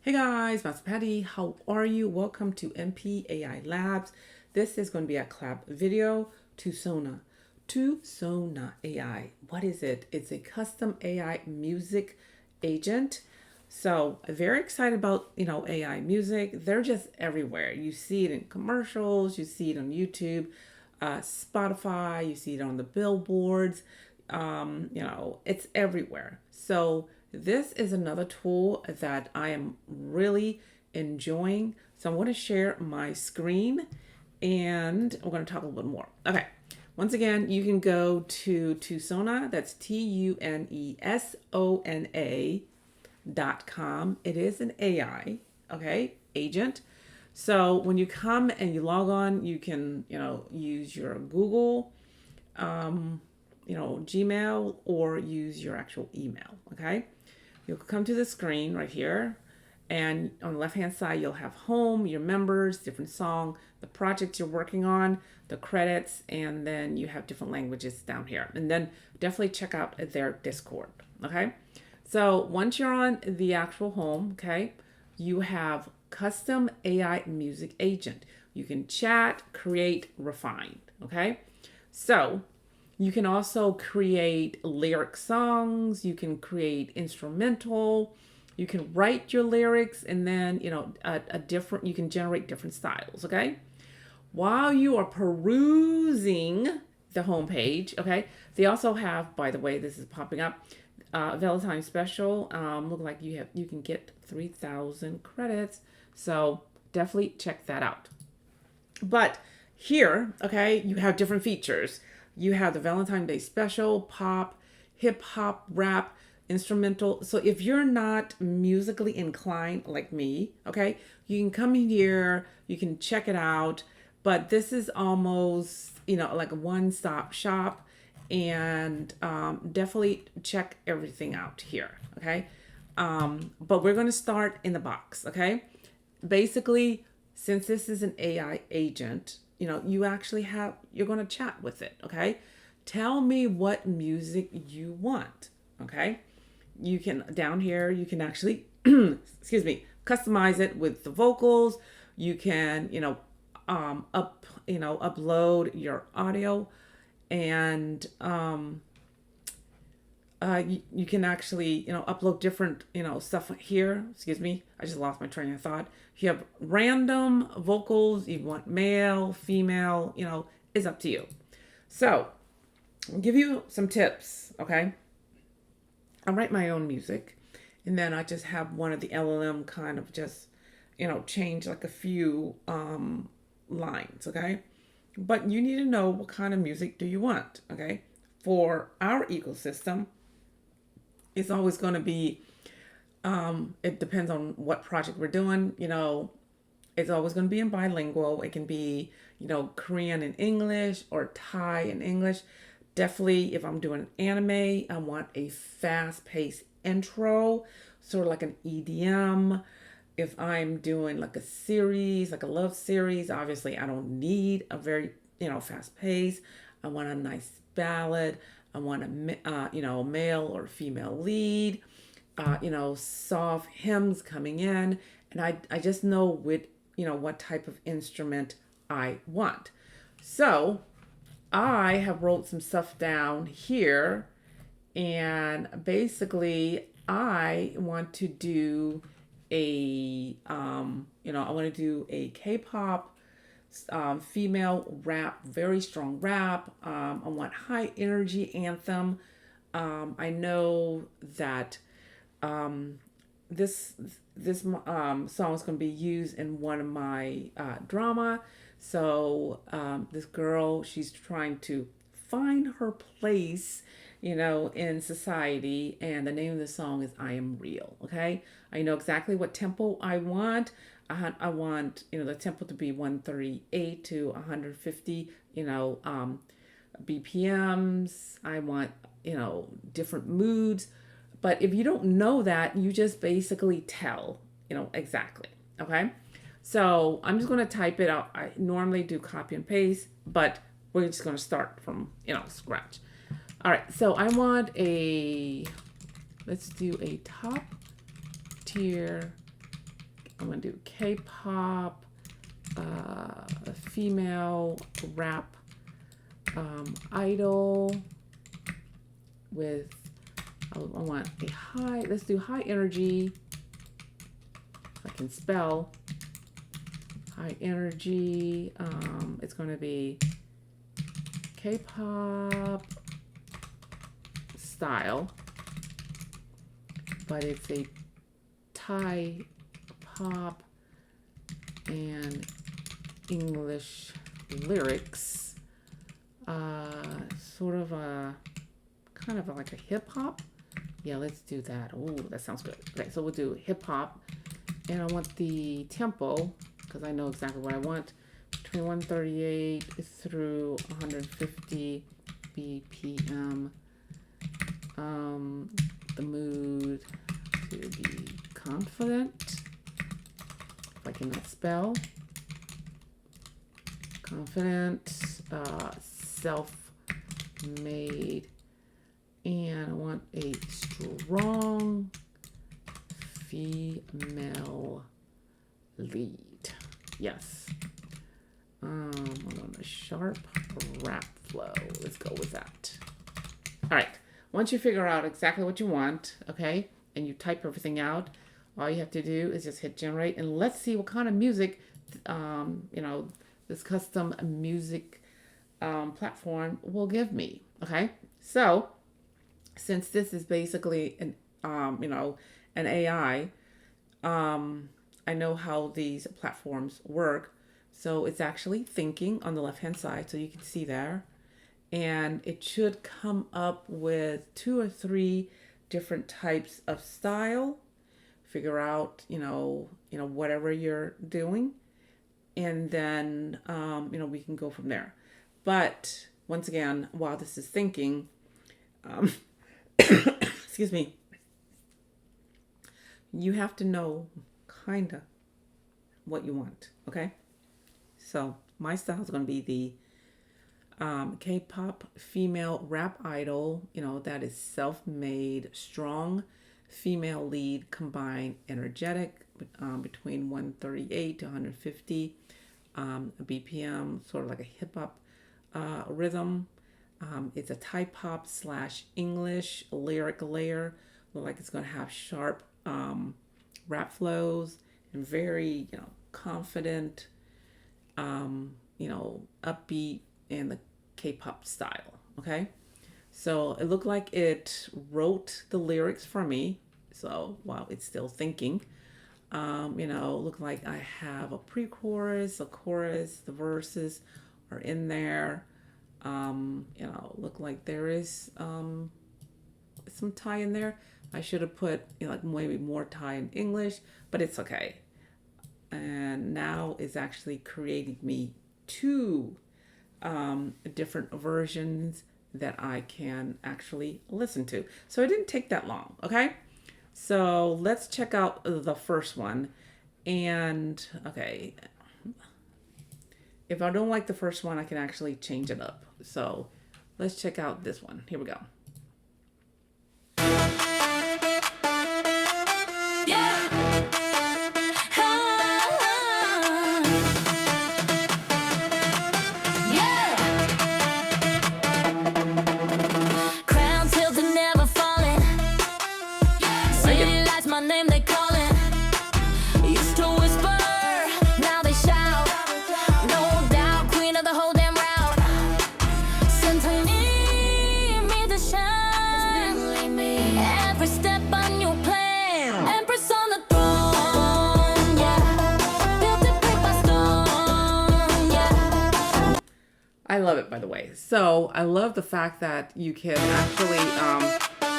Hey guys, Master Patty, how are you? Welcome to MP AI Labs. This is going to be a collab video. TuneSona AI. What is it? It's a custom AI music agent. So very excited about AI music. They're just everywhere. You see it in commercials. You see it on YouTube, Spotify. You see it on the billboards. It's everywhere. So this is another tool that I am really enjoying. So I'm going to share my screen and we're going to talk a little bit more. Okay. Once again, you can go to TuneSona. That's TuneSona.com. It is an AI, okay, agent. So when you come and you log on, you can, use your Google, Gmail, or use your actual email, okay? You'll come to the screen right here, and on the left-hand side, you'll have home, your members, different song, the projects you're working on, the credits, and then you have different languages down here. And then definitely check out their Discord, okay? So once you're on the actual home, okay, you have custom AI music agent. You can chat, create, refine, okay? So you can also create lyric songs. You can create instrumental. You can write your lyrics, and then you can generate different styles. Okay. While you are perusing the homepage, okay, they also have, by the way, this is popping up, Valentine's special. Look like you can get 3,000 credits. So definitely check that out. But here, okay, you have different features. You have the Valentine's Day special, pop, hip hop, rap, instrumental. So if you're not musically inclined like me, okay, you can come in here, you can check it out. But this is almost, like a one-stop shop, and definitely check everything out here, okay? But we're going to start in the box, okay? Basically, since this is an AI agent, you're going to chat with it, okay? Tell me what music you want, okay? You can, down here, you can actually, customize it with the vocals. You can, upload your audio, and you can actually, upload different, stuff here. Excuse me. I just lost my train of thought. You have random vocals. You want male, female, it's up to you. So I'll give you some tips. Okay. I write my own music, and then I just have one of the LLM kind of just, change like a few lines. Okay. But you need to know what kind of music do you want. Okay. For our ecosystem, it's always going to be, it depends on what project we're doing. It's always going to be in bilingual. It can be, Korean and English, or Thai and English. Definitely, if I'm doing anime, I want a fast-paced intro, sort of like an EDM. If I'm doing like a series, like a love series, obviously I don't need a very, fast pace. I want a nice ballad. I want a male or female lead, soft hymns coming in. And I just know what type of instrument I want. So I have wrote some stuff down here, and basically I want to do I want to do a K-pop, female rap, very strong rap. I want high energy anthem. I know that this song is going to be used in one of my drama. So this girl, she's trying to find her place, in society, and the name of the song is "I Am Real." Okay, I know exactly what tempo I want. I want the tempo to be 138 to 150. BPMs. I want different moods. But if you don't know that, you just basically tell exactly. Okay, so I'm just going to type it out. I normally do copy and paste, but we're just going to start from scratch. All right, so I want let's do a top tier, I'm going to do K-pop, female rap idol with, I want a high, let's do high energy. If I can spell high energy, it's going to be K-pop style, but it's a Thai pop and English lyrics, sort of a kind of like a hip hop. Yeah, let's do that. Oh, that sounds good. Okay, so we'll do hip hop, and I want the tempo because I know exactly what I want, between 138 through 150 BPM. The mood to be confident. If I cannot spell. Confident, self-made, and I want a strong female lead. Yes. I want a sharp rap flow. Let's go with that. All right. Once you figure out exactly what you want, okay, and you type everything out, all you have to do is just hit generate, and let's see what kind of music, this custom music platform will give me. Okay, so since this is basically an AI, I know how these platforms work. So it's actually thinking on the left hand side, so you can see there, and it should come up with 2 or 3 different types of style. Figure out whatever you're doing, and then we can go from there. But once again, while this is thinking, excuse me, you have to know kind of what you want. Okay, so my style is going to be the K-pop female rap idol, that is self-made, strong female lead, combined, energetic, between 138 to 150 BPM, sort of like a hip hop rhythm. It's a Thai pop / English lyric layer. Look like it's going to have sharp rap flows and very, confident, upbeat in the K-pop style. Okay, so it looked like it wrote the lyrics for me. So while it's still thinking, look like I have a pre-chorus, a chorus, the verses are in there. Look like there is some Thai in there. I should have put maybe more Thai in English, but it's okay. And now it's actually creating me 2 different versions that I can actually listen to. So it didn't take that long. Okay, so let's check out the first one. And okay, if I don't like the first one, I can actually change it up. So let's check out this one. Here we go. I love it, by the way. So I love the fact that you can actually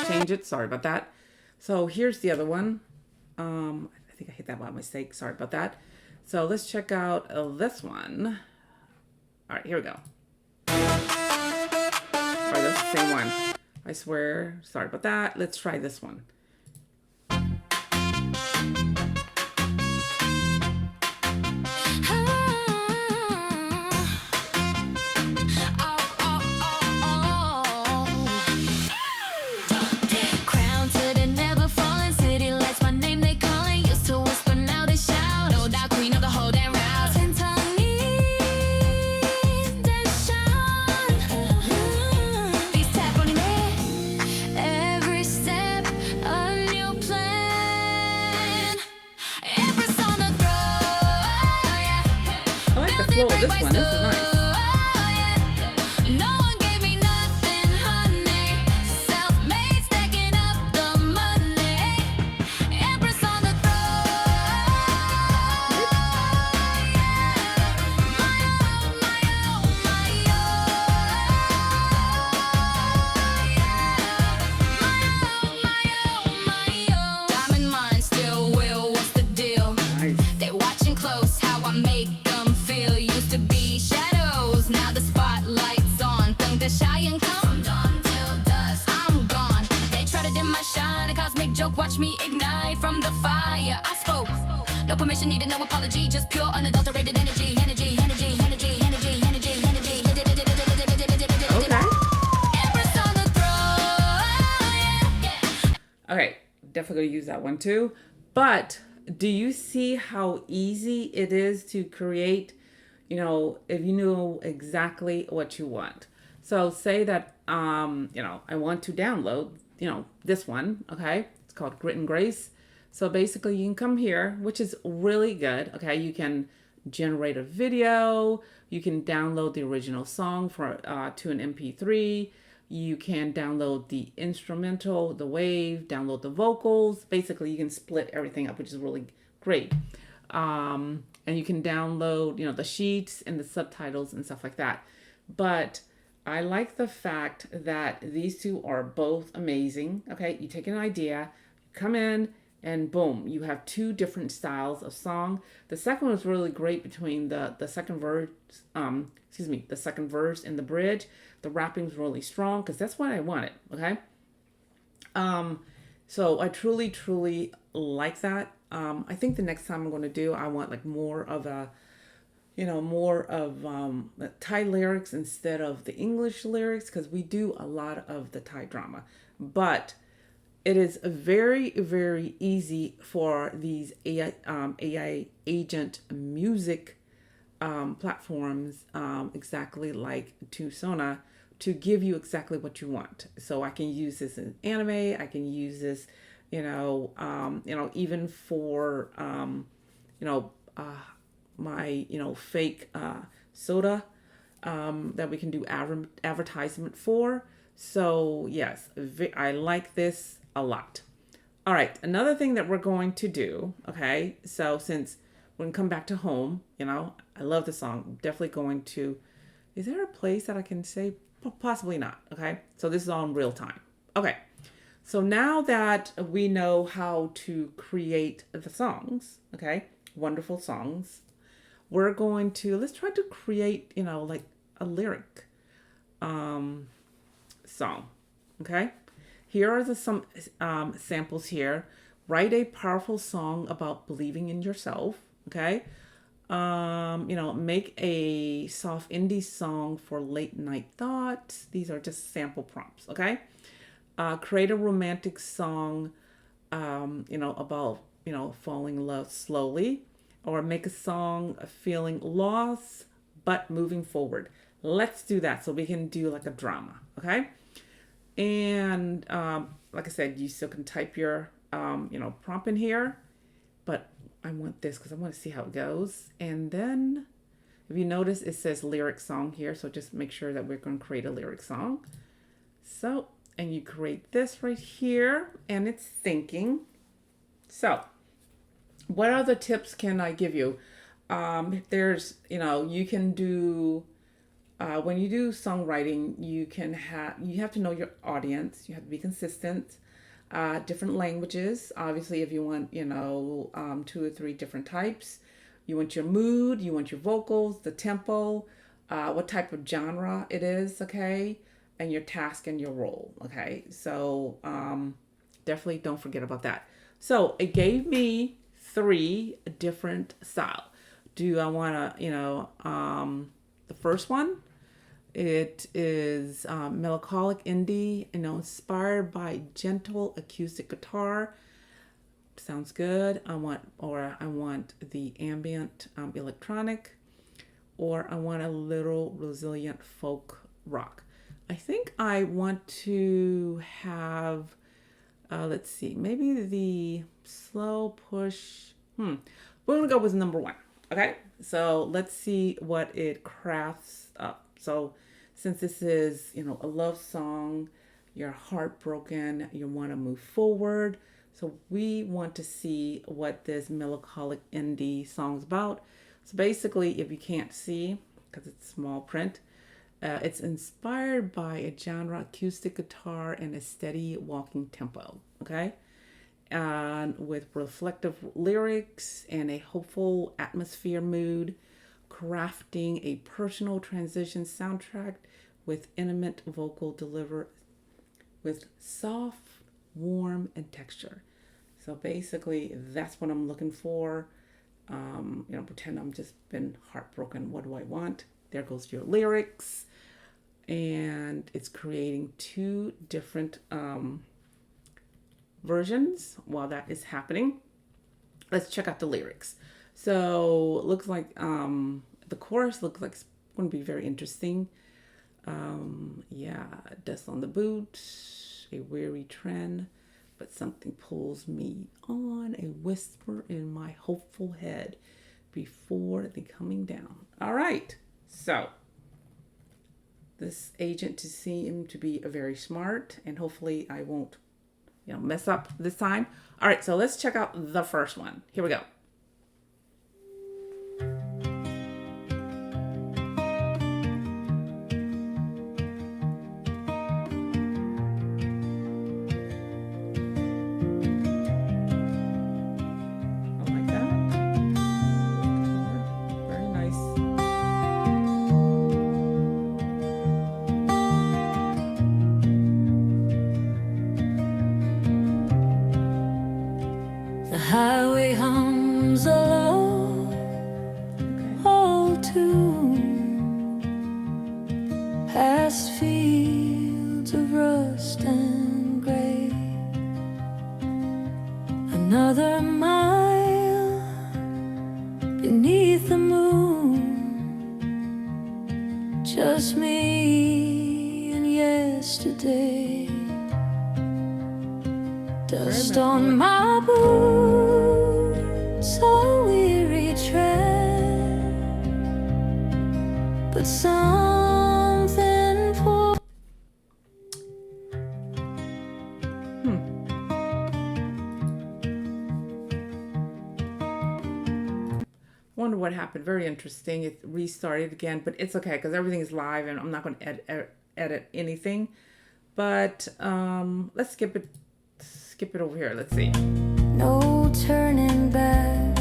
change it. Sorry about that. So here's the other one. I think I hit that by mistake. Sorry about that. So let's check out this one. All right, here we go. All right, that's the same one. I swear. Sorry about that. Let's try this one. Crown to the never falling city lights, my name they calling. Used to whisper, now they shout. flow of this one. This is nice. Watch me ignite from the fire. I spoke. No permission needed, no apology. Just pure unadulterated energy. Energy, energy, energy, energy, energy, energy. Okay. Okay, definitely gonna use that one too. But do you see how easy it is to create, if you know exactly what you want? So say that I want to download, this one, okay? It's called Grit and Grace. So basically you can come here, which is really good. Okay, you can generate a video, you can download the original song to an MP3, you can download the instrumental, the wave, download the vocals. Basically you can split everything up, which is really great. And you can download, the sheets and the subtitles and stuff like that. But I like the fact that these two are both amazing. Okay, you take an idea, come in, and boom, you have two different styles of song. The second one was really great between the second verse, the second verse and the bridge. The rapping was really strong because that's what I wanted. Okay, so I truly, truly like that. I think the next time I'm going to do, I want like more of Thai lyrics instead of the English lyrics, because we do a lot of the Thai drama. But it is very, very easy for these AI agent music platforms, exactly like TuneSona, to give you exactly what you want. So I can use this in anime. I can use this, even for, my fake soda that we can do advertisement for. So yes, I like this a lot. All right, another thing that we're going to do, okay, so since we're gonna come back to home, I love the song. I'm definitely going to, is there a place that I can say? Possibly not. Okay, so this is all in real time. Okay, so now that we know how to create the songs, okay, wonderful songs, we're going to, let's try to create, like a lyric song. Okay, here are some samples here. Write a powerful song about believing in yourself. Okay, make a soft indie song for late night thoughts. These are just sample prompts. Okay, create a romantic song about falling in love slowly, or make a song feeling lost but moving forward. Let's do that so we can do like a drama. Okay, and like I said, you still can type your prompt in here, but I want this because I want to see how it goes. And then if you notice, it says lyric song here, so just make sure that we're going to create a lyric song. So, and you create this right here, and it's thinking. So what other tips can I give you? There's, you can do, when you do songwriting, you have to know your audience. You have to be consistent. Different languages. Obviously, if you want, 2 or 3 different types. You want your mood, you want your vocals, the tempo, what type of genre it is, okay? And your task and your role, okay? So definitely don't forget about that. So it gave me 3 different style. Do I want to, the first one, it is melancholic indie, inspired by gentle acoustic guitar. Sounds good. I want the ambient electronic, or I want a little resilient folk rock. I think I want to have, let's see, maybe the slow push. We're gonna go with number 1. Okay, so let's see what it crafts up. So, since this is, a love song, you're heartbroken, you want to move forward. So, we want to see what this melancholic indie song's about. So, basically, if you can't see, because it's small print, it's inspired by a genre acoustic guitar and a steady walking tempo. Okay, and with reflective lyrics and a hopeful atmosphere mood, crafting a personal transition soundtrack with intimate vocal deliver with soft, warm, and texture. So basically, that's what I'm looking for. Pretend I'm just been heartbroken. What do I want? There goes your lyrics, and it's creating two different versions while that is happening. Let's check out the lyrics. So it looks like the chorus looks like it's going to be very interesting. Yeah, dust on the boot, a weary trend, but something pulls me on, a whisper in my hopeful head before the coming down. All right, so this agent to seem to be very smart, and hopefully I won't mess up this time. All right, so let's check out the first one. Here we go. I like that. Very nice. The highway hums a low, old tune, past fields of rust and gray. Another mile beneath the moon, just me and yesterday. Dust on my boots, a weary tread, but something poor. Wonder what happened. Very interesting. It restarted again, but it's okay because everything is live and I'm not going to edit anything. But let's skip it over here. Let's see. No turning back,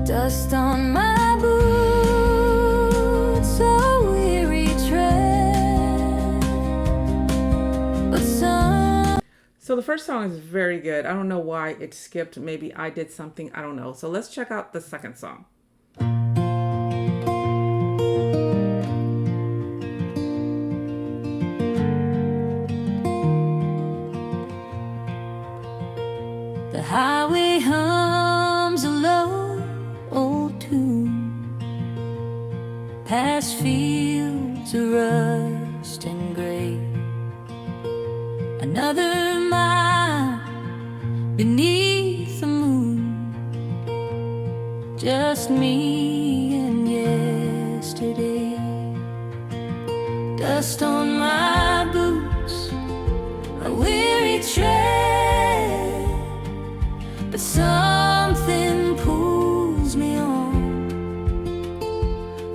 dust on my boots, a weary tread, but some. So the first song is very good. I don't know why it skipped. Maybe I did something. I don't know. So let's check out the second song. The highway hums a low, old tune, past fields of rust and gray. Another mile beneath the moon, just me and yesterday. Dust on my boots, a weary tread, but something pulls me on,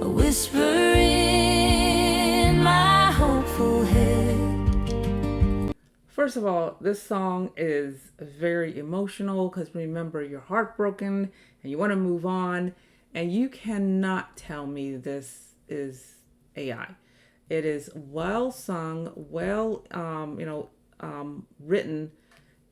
a whisper in my hopeful head. First of all, this song is very emotional because remember, you're heartbroken and you want to move on, and you cannot tell me this is AI. It is well sung, well, written,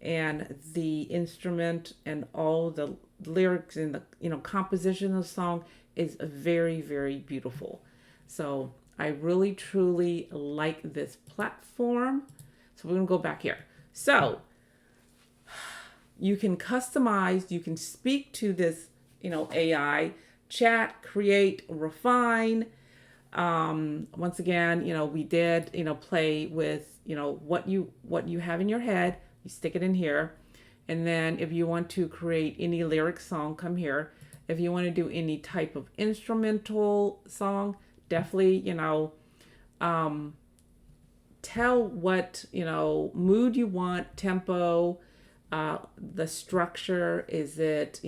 and the instrument and all the lyrics and the composition of the song is very, very beautiful. So I really truly like this platform. So we're gonna go back here. So you can customize, you can speak to this AI, chat, create, refine. Once again, we did play with what you have in your head. You stick it in here, and then if you want to create any lyric song, come here. If you want to do any type of instrumental song, definitely, um, tell what, mood you want, tempo, the structure. Is it,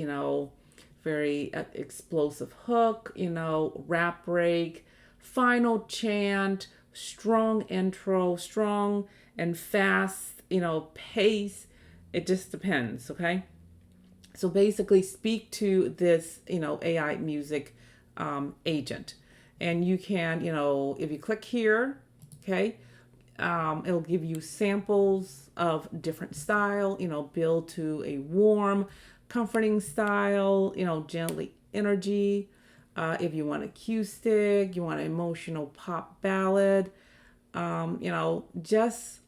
very explosive hook, rap break, final chant, strong intro, strong and fast, pace. It just depends, okay? So basically, speak to this, AI music agent. And you can, if you click here, okay, it'll give you samples of different style, build to a warm, comforting style, gently energy. If you want acoustic, you want an emotional pop ballad, just,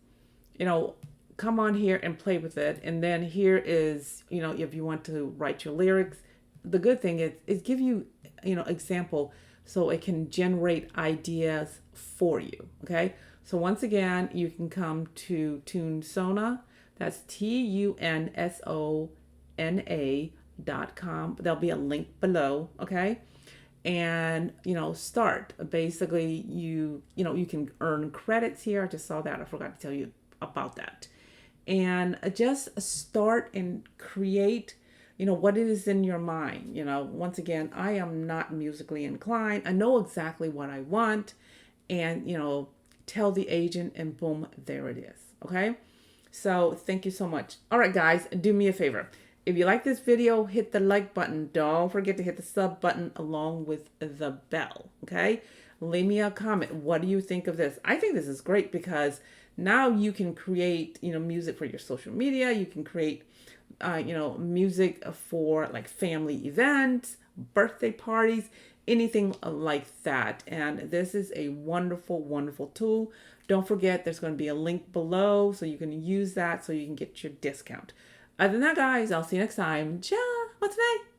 you know, come on here and play with it. And then here is, if you want to write your lyrics, the good thing is give you, example so it can generate ideas for you. Okay. So once again, you can come to TuneSona. That's TuneSona.com. There'll be a link below. Okay. And start basically you can earn credits here. I just saw that. I forgot to tell you about that. And just start and create what it is in your mind. Once again, I am not musically inclined. I know exactly what I want, and tell the agent, and boom, there it is. Okay. So thank you so much. All right, guys, do me a favor. If you like this video, hit the like button. Don't forget to hit the sub button along with the bell. Okay. Leave me a comment. What do you think of this? I think this is great because now you can create, music for your social media. You can create, music for like family events, birthday parties, anything like that. And this is a wonderful, wonderful tool. Don't forget, there's going to be a link below so you can use that so you can get your discount. Other than that, guys, I'll see you next time. Ciao. What's today?